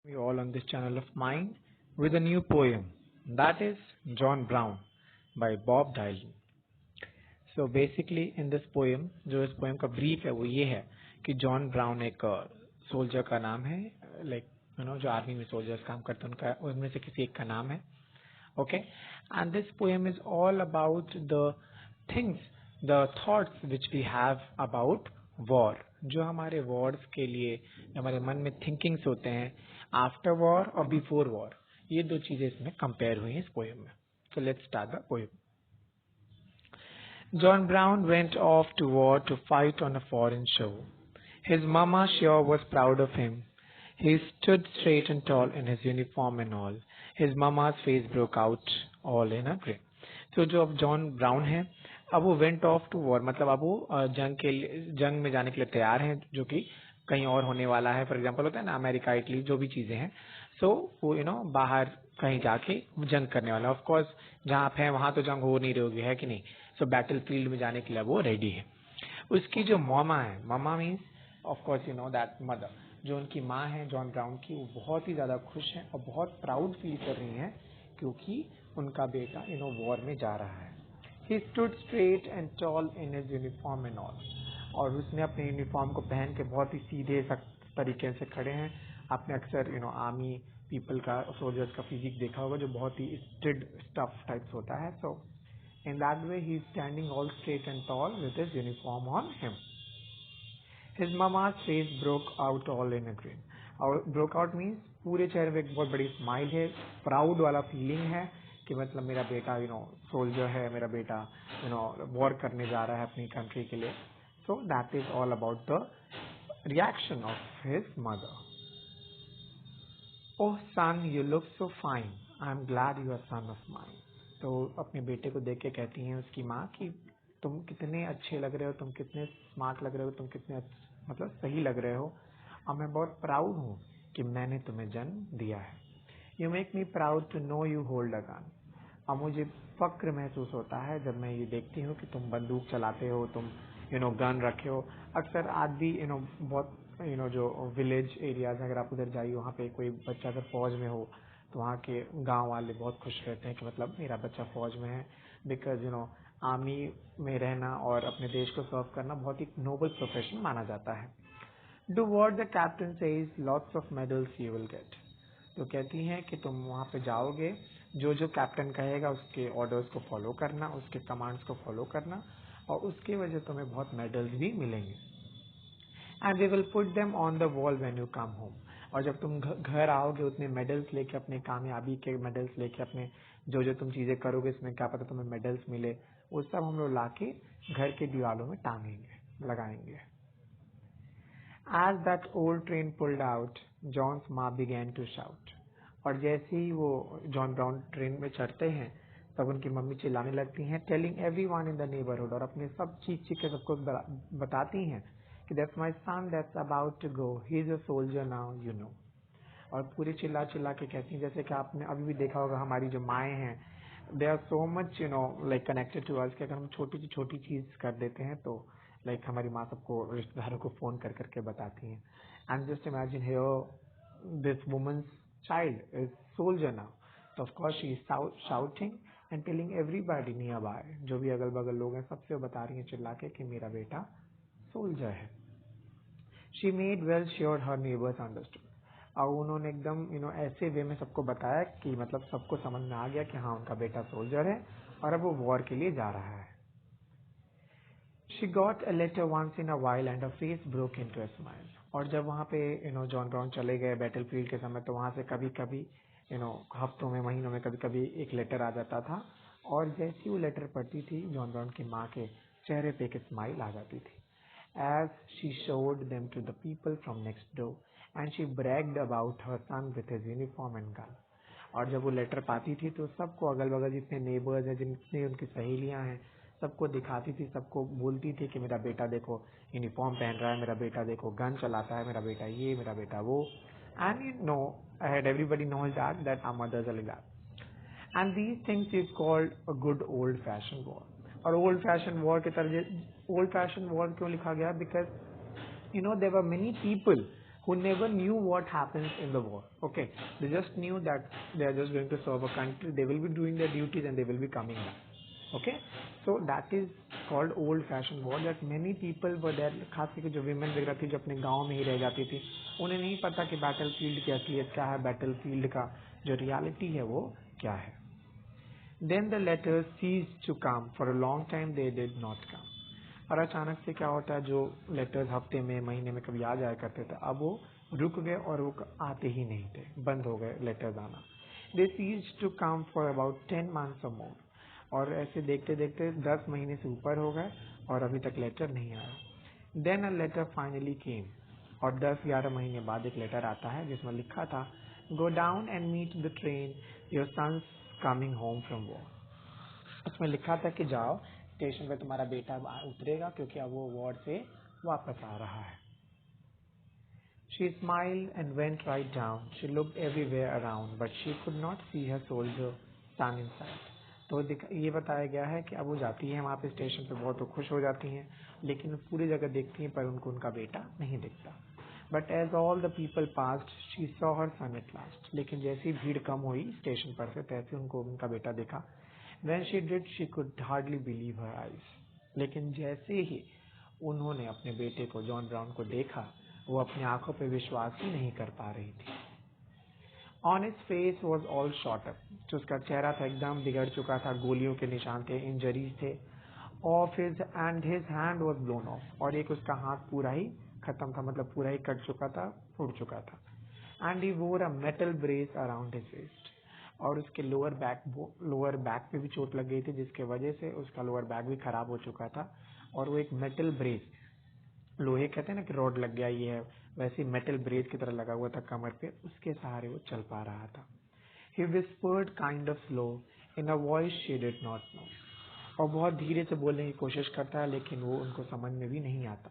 You all on this channel of mine with a new poem that is John Brown by Bob Dylan. So basically in this poem जो इस poem का brief है वो ये है कि John brown एक सोल्जर का नाम है, लाइक जो आर्मी में सोल्जर्स काम करते हैं उनका उनमें से किसी एक का नाम है. Okay, and this poem is all about the things, the thoughts which we have about war. जो हमारे wars के लिए हमारे मन में thinkings होते हैं आफ्टर वॉर और बिफोर वॉर, ये दो चीजें इसमें कंपेयर हुई हैं इस पोएम में. So let's start the poem. John Brown went off to war to fight on a foreign shore. His mama sure was proud of him. He stood straight and tall in his uniform and all. His mama's face broke out all in a grin. तो जो अब John brown है, अब वो went of to war, मतलब अब वो जंग में जाने के लिए तैयार हैं, जो कि कहीं और होने वाला है. फॉर एग्जांपल होता है ना, अमेरिका, इटली, जो भी चीजें हैं. सो वो बाहर कहीं जाके जंग करने वाला. ऑफ कोर्स जहाँ आप हैं वहां तो जंग हो नहीं रही होगी, है कि नहीं. सो बैटल फील्ड में जाने के लिए वो रेडी है. उसकी जो मामा है, मामा means of course that mother, जो उनकी माँ है जॉन ब्राउन की, वो बहुत ही ज्यादा खुश है और बहुत प्राउड फील कर रही हैं क्योंकि उनका बेटा वॉर में जा रहा है. He stood straight and tall in his uniform and all. और उसने अपने यूनिफॉर्म को पहन के बहुत ही सीधे तरीके से खड़े हैं. आपने अक्सर आर्मी पीपल का, सोल्जर्स का फिजिक देखा होगा जो बहुत ही स्टिड स्टफ टाइप्स होता है. So in that way he is standing all straight and tall with his uniform on him. His mama's face broke out all in a grin. और broke out means पूरे चेहरे में एक बहुत बड़ी स्माइल है, प्राउड वाला फीलिंग है कि मतलब मेरा बेटा सोल्जर है, मेरा बेटा वॉर करने जा रहा है अपनी कंट्री के लिए. So that is all about the reaction of his mother. Oh son you look so fine, I am glad you are son of mine. तो अपने बेटे को देख के कहती हैं उसकी माँ कि तुम कितने अच्छे लग रहे हो, तुम कितने स्मार्ट लग रहे हो, तुम कितने मतलब सही लग रहे हो, और मैं बहुत प्राउड हूँ कि मैंने तुम्हें जन्म दिया है. You make me proud to know you hold a gun. और मुझे फक्र महसूस होता है जब मैं ये देखती हूँ कि तुम बंदूक चलाते हो, तुम गन रखे हो. अक्सर आज भी बहुत जो विलेज एरियाज, अगर आप उधर जाइए वहाँ पे कोई बच्चा अगर फौज में हो तो वहाँ के गांव वाले बहुत खुश रहते हैं कि मतलब मेरा बच्चा फौज में है. बिकॉज आर्मी में रहना और अपने देश को सर्व करना बहुत ही नोबल प्रोफेशन माना जाता है. Do what the captain says, lots of medals you will get. तो कहती हैं कि तुम वहां पे जाओगे, जो जो कैप्टन कहेगा उसके ऑर्डर्स को फॉलो करना, उसके कमांड्स को फॉलो करना, और उसकी वजह से तुम्हें बहुत मेडल्स भी मिलेंगे. And we will put them on the wall when you come home. और जब तुम घर आओगे उतने मेडल्स लेके, अपने कामयाबी के मेडल्स लेके, अपने जो जो तुम चीजें करोगे इसमें क्या पता तुम्हें मेडल्स मिले, वो सब हम लोग लाके घर के दीवारों में टांगेंगे, लगाएंगे. As that old train pulled out, John's ma began to shout. और जैसे ही वो जॉन ब्राउन ट्रेन में चढ़ते हैं तब उनकी मम्मी चिल्लाने लगती हैं, telling everyone in the neighbourhood, और अपने सब चीख चीख के सबको बताती हैं कि that's my son that's about to go, he is a soldier now you know. और पूरी चिल्ला चिल्ला के कहती हैं, जैसे कि आपने अभी भी देखा होगा हमारी जो माएँ हैं, they are so much like connected to us कि अगर हम छोटी सी छोटी चीज कर देते हैं तो लाइक हमारी माँ सबको, रिश्तेदारों को फोन कर करके बताती हैं. And just imagine here this woman's child is soldier now. तो of course she is shouting and telling everybody nearby, जो भी अगल बगल लोग हैं सबसे वो बता रही हैं चिल्ला के कि मेरा बेटा सोल्जर है. She made well sure her neighbours understood. और उन्होंने एकदम ऐसे वे में सबको बताया कि मतलब सबको समझ में आ गया कि हाँ उनका बेटा सोल्जर है और अब वो वॉर के लिए जा रहा है. She got a letter once in a while and her face broke into a smile. और जब वहाँ पे जॉन ब्राउन चले गए बैटल फील्ड के समय, तो वहाँ से कभी कभी हफ्तों में, महीनों में कभी कभी एक लेटर आ जाता था, और जैसी वो लेटर पढ़ती थी जॉन ब्राउन की माँ के चेहरे पे एक स्माइल आ जाती थी. As she showed them to the people from next door and she bragged about her son with his uniform and gun. और जब वो लेटर पाती थी तो सबको अगल बगल जितने नेबर्स हैं, जितनी उनकी सहेलियां हैं, सबको दिखाती थी, सबको बोलती थी कि मेरा बेटा देखो यूनिफॉर्म पहन रहा है, मेरा बेटा देखो गन चलाता है, मेरा बेटा ये, मेरा बेटा वो. And everybody knows that our mothers are like that. And these things is called a good old fashioned war. और old fashioned war की तरह old fashioned war क्यों लिखा गया? Because there were many people who never knew what happens in the war. Okay, they just knew that they are just going to serve a country, they will be doing their duties and they will be coming back. Okay, so that is called old fashioned war, that many people were there. खास करके जो women वगैरह थी जो अपने गांव में ही रह जाती थी, उन्हें नहीं पता कि बैटल फील्ड की असलियत क्या है, बैटल फील्ड का जो रियलिटी है वो क्या है. Then the letters ceased to come. For a long time they did not come. और अचानक से क्या होता है, जो लेटर्स हफ्ते में महीने में कभी आ जाया करते थे, अब वो रुक गए और वो आते ही नहीं थे, बंद हो गए लेटर्स आना. They ceased to come for about 10 months or more. और ऐसे देखते देखते 10 महीने से ऊपर हो गए और अभी तक लेटर नहीं आया. Then a letter finally came. और 10-11 महीने बाद एक लेटर आता है जिसमें लिखा था, Go down and meet the train. Your son's coming home from war. उसमें लिखा था कि जाओ स्टेशन पे, तुम्हारा बेटा उतरेगा क्योंकि अब वो वॉर से वापस आ रहा है. She smiled and went right down. She looked everywhere around, but she could not see her soldier son in sight. तो ये बताया गया है कि अब वो जाती है वहाँ पे स्टेशन पे, बहुत तो खुश हो जाती हैं, लेकिन पूरी जगह देखती हैं पर उनको उनका बेटा नहीं दिखता. But as all the people passed, she saw her son at last. लेकिन जैसी भीड़ कम हुई स्टेशन पर से, तैसे उनको उनका बेटा दिखा. When she did, she could hardly believe her eyes. लेकिन जैसे ही उन्होंने अपने बेटे को, जॉन ब्राउन को देखा, वो अपनी आंखों पे विश्वास ही नहीं कर पा रही थी. On his face was all shot up. जो उसका चेहरा था एकदम बिगड़ चुका था, गोलियों के निशान थे, इंजरीज थे. Off his hand was blown off. और एक उसका हाथ पूरा ही खत्म था, मतलब पूरा ही कट चुका था, फूट चुका था. And he wore a metal brace around his waist. और उसके लोअर बैक पे भी चोट लग गई थी, जिसके वजह से उसका लोअर बैक भी खराब हो चुका था. और वो एक मेटल ब्रेस, लोहे कहते हैं ना कि रॉड लग गया, ये है वैसे मेटल ब्रेस की तरह लगा हुआ था कमर पे, उसके सहारे वो चल पा रहा था. He whispered kind of slow in a voice she did not know. और बहुत धीरे से बोलने की कोशिश करता है, लेकिन वो उनको समझ में भी नहीं आता.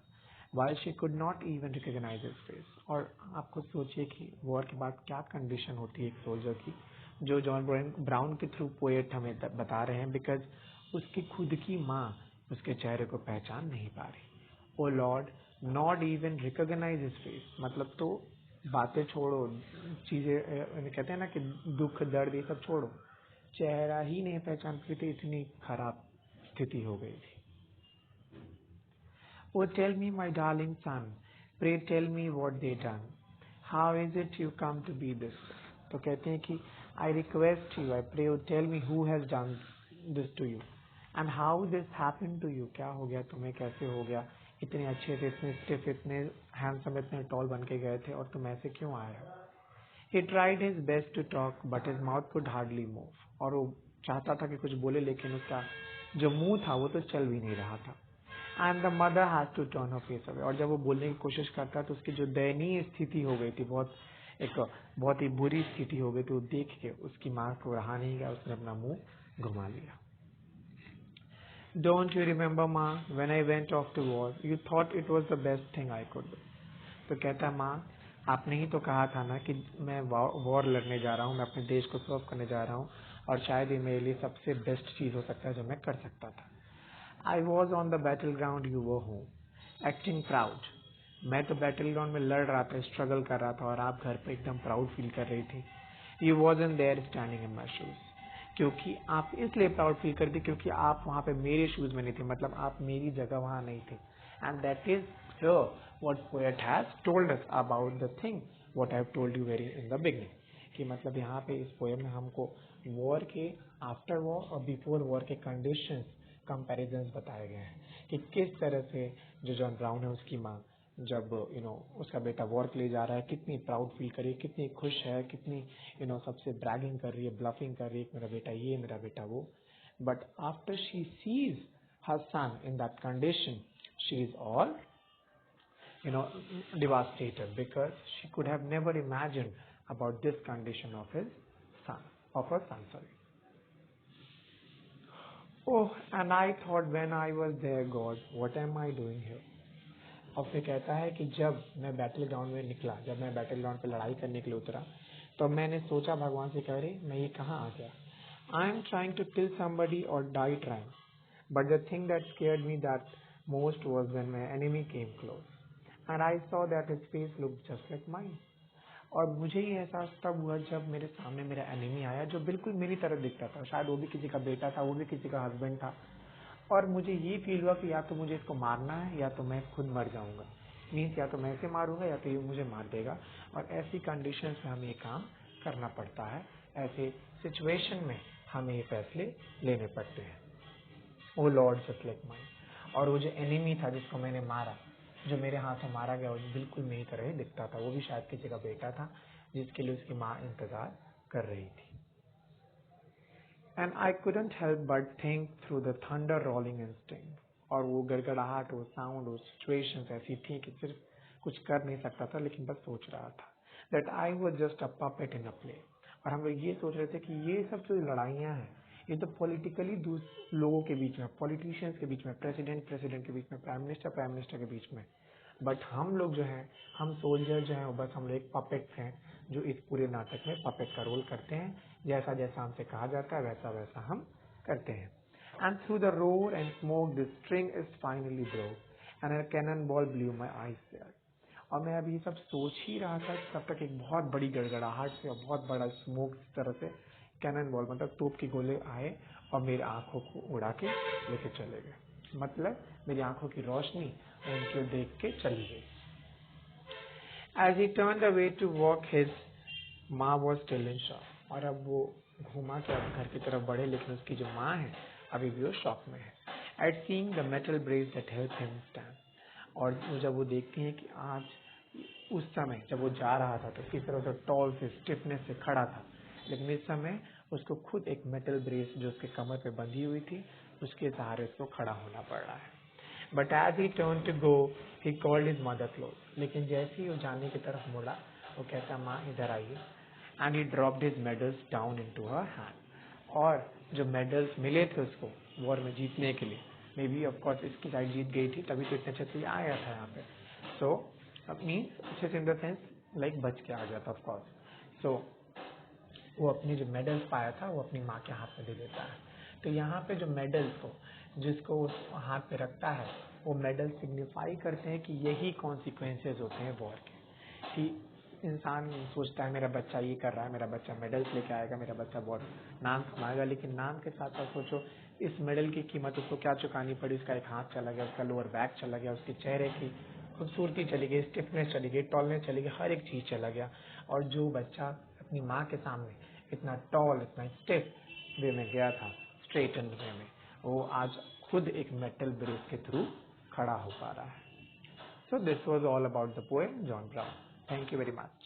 While she could not even recognize his face. और आपको सोचिए कि वॉर के बाद क्या कंडीशन होती है एक सोल्जर की, जो जॉन ब्राउन के थ्रू पोएट हमें बता रहे हैं, बिकॉज उसकी खुद की माँ उसके चेहरे को पहचान नहीं पा रही. Oh Lord, not even recognise his face. मतलब तो बातें छोड़ो, चीजें कहते हैं ना कि दुख दर्द ये सब छोड़ो, चेहरा ही नहीं पहचान पाती थी, इतनी खराब स्थिति हो गई थी. Oh, tell me, my darling son, pray tell me what they done. How is it you come to be this way? तो कहते हैं कि I request you, I pray you, tell me who has done this to you and how this happened to you. क्या हो गया तुम्हें, कैसे हो गया, इतने अच्छे थे, इतने स्टिफ, इतने हैंडसम, इतने टॉल बन के गए थे और तुम ऐसे क्यों आए हो. He tried his best to talk, but his mouth could hardly move. और वो चाहता था कि कुछ बोले, लेकिन उसका जो मुंह था वो तो चल भी नहीं रहा था. And the mother had to turn her face away. और जब वो बोलने की कोशिश करता तो उसकी जो दयनीय स्थिति हो गई थी, बहुत ही बुरी स्थिति हो गई थी, वो देख के उसकी माँ को रहा नहीं गया, उसने अपना मुंह घुमा लिया. Don't you remember, माँ, when I went off to war, you thought it was the best thing I could do. तो कहता, माँ, आपने ही तो कहा था ना कि मैं वॉर लड़ने जा रहा हूँ, मैं अपने देश को सर्व करने जा रहा हूँ, और शायद ये मेरे लिए सबसे बेस्ट चीज हो सकता है जो मैं कर सकता था. I was on the battleground, you were home, acting proud. मैं तो बैटल ग्राउंड में लड़ रहा था, स्ट्रगल कर रहा था, और आप घर पे एकदम प्राउड फील कर रही थी. You wasn't there standing in my shoes. क्योंकि आप इसलिए प्राउड फील कर रही थी क्योंकि आप वहाँ पे मेरे शूज में नहीं थे, मतलब आप मेरी जगह वहाँ नहीं थे. And that is here what poet has told us about the thing what I have told you very in the beginning. कि मतलब यहाँ पे इस पोएम में हमको वॉर के, आफ्टर वॉर और बिफोर वॉर के कंडीशंस, कंपैरिजंस बताए गए हैं कि किस तरह से जो जॉन ब्राउन है उसकी माँ जब उसका बेटा वॉर के लिए जा रहा है, कितनी प्राउड फील कर रही है, कितनी खुश है, कितनी सबसे ब्रैगिंग कर रही है, ब्लफिंग कर रही है, मेरा बेटा ये, मेरा बेटा वो. But after she sees her son in that condition, she is all devastated because she could have never imagined about this condition of her son, sorry. Oh, and I thought when I was there, God, what am I doing here? और फिर कहता है कि जब मैं battle ground में निकला, जब मैं बैटल ग्राउंड पे लड़ाई करने के लिए उतरा, तो मैंने सोचा भगवान से, कह रही मैं ये कहाँ आ गया. I am trying to kill somebody or die trying, but the thing that scared me that most was when my enemy came close. and I saw that his face looked just like mine. और मुझे ये एहसास तब हुआ जब मेरे सामने मेरा एनिमी आया जो बिल्कुल मेरी तरह दिखता था। शायद वो भी किसी का बेटा था, वो भी किसी का हस्बैंड था। और मुझे ये फील हुआ कि या तो मुझे इसको मारना है या तो मैं खुद मर जाऊंगा। मीन्स या तो मैं इसे मारूंगा या तो ये मुझे मार देगा। और ऐसी कंडीशंस में हमें ये काम करना पड़ता है। ऐसे सिचुएशन में हमें ये फैसले लेने पड़ते हैं। ओ लॉर्ड जस्ट लाइक माइन। और वो जो एनिमी था जिसको मैंने मारा, जो मेरे हाथ से मारा गया, वो बिल्कुल मेरी तरह ही दिखता था। वो भी शायद किसी का बेटा था जिसके लिए उसकी माँ इंतजार कर रही थी। And I couldn't help but think through the thunder rolling instinct। और वो गड़गड़ाहट, वो साउंड, वो सिचुएशंस ऐसी थी कि सिर्फ कुछ कर नहीं सकता था, लेकिन बस सोच रहा था that I was just a puppet in a play। और हम लोग ये सोच रहे थे कि ये सब जो लड़ाइयाँ हैं ये तो पॉलिटिकली लोगों के बीच में, पॉलिटिशियंस के बीच में, प्रेसिडेंट के बीच में, प्राइम मिनिस्टर के बीच में। बट हम लोग जो हैं, हम सोल्जर जो हैं, वो बस हम लोग एक पपेट्स हैं जो इस पूरे नाटक में पपेट का रोल करते हैं। जैसा जैसा हमसे कहा जाता है वैसा वैसा हम करते हैं। And through the roar and smoke the string is finally broke and a cannon ball blew my eyes. और मैं अभी सब सोच ही रहा था तब तक एक बहुत बड़ी गड़गड़ाहट से और बहुत बड़ा स्मोक इस तरह से कैनन बॉल मतलब तोप के गोले आए और मेरी आंखों को उड़ा के लेके चले गए। मतलब मेरी आंखों की रोशनी उनको देख के चली गई। As he turned away to walk, his माँ was still in shock। और अब वो घुमा के अब घर की तरफ बढ़े, लेकिन उसकी जो माँ है अभी भी वो शॉक में है। At seeing the metal brace that helped him stand। और जब वो देखती है कि आज उस समय जब वो जा रहा था तो किस तरह से टॉल से स्टिफनेस से खड़ा था, लेकिन इस समय उसको खुद एक मेटल ब्रेस जो उसके कमर पे बंधी हुई थी उसके सहारे उसको खड़ा होना पड़ रहा है। But as he turn to go he called his mother close. लेकिन जैसे ही वो जाने की तरफ मुड़ा वो कहता माँ इधर आइए। And he dropped his medals down into her hand. और जो मेडल्स मिले थे उसको वॉर में जीतने के लिए, मे बी ऑफकोर्स इसकी साइड जीत गई थी तभी तो इतने अच्छे से आया था यहाँ पे। सो मीन्स अच्छे इन द सेंस लाइक बच के आ गया था ऑफकोर्स। सो वो अपनी जो मेडल्स पाया था वो अपनी माँ के हाथ में दे देता है। तो यहाँ पे जो मेडल्स को जिसको उस हाथ पे रखता है वो मेडल सिग्निफाई करते हैं कि यही कॉन्सिक्वेंसेज होते हैं वॉर के। कि इंसान सोचता है मेरा बच्चा ये कर रहा है, मेरा बच्चा मेडल्स लेके आएगा, मेरा बच्चा बहुत नाम कमाएगा, लेकिन नाम के साथ साथ सोचो इस मेडल की कीमत उसको क्या चुकानी पड़ी। उसका एक हाथ चला गया, उसका लोअर बैक चला गया, उसके चेहरे की खूबसूरती चली गई, स्टिफनेस चली गई, टॉलनेस चली गई, हर एक चीज़ चला गया। और जो बच्चा अपनी माँ के सामने इतना टॉल, इतना स्टिफ वे में गया था, स्ट्रेट एंड वे में, वो आज खुद एक मेटल ब्रेस के थ्रू खड़ा हो पा रहा है। So this was all about the poem John brown. Thank you very much.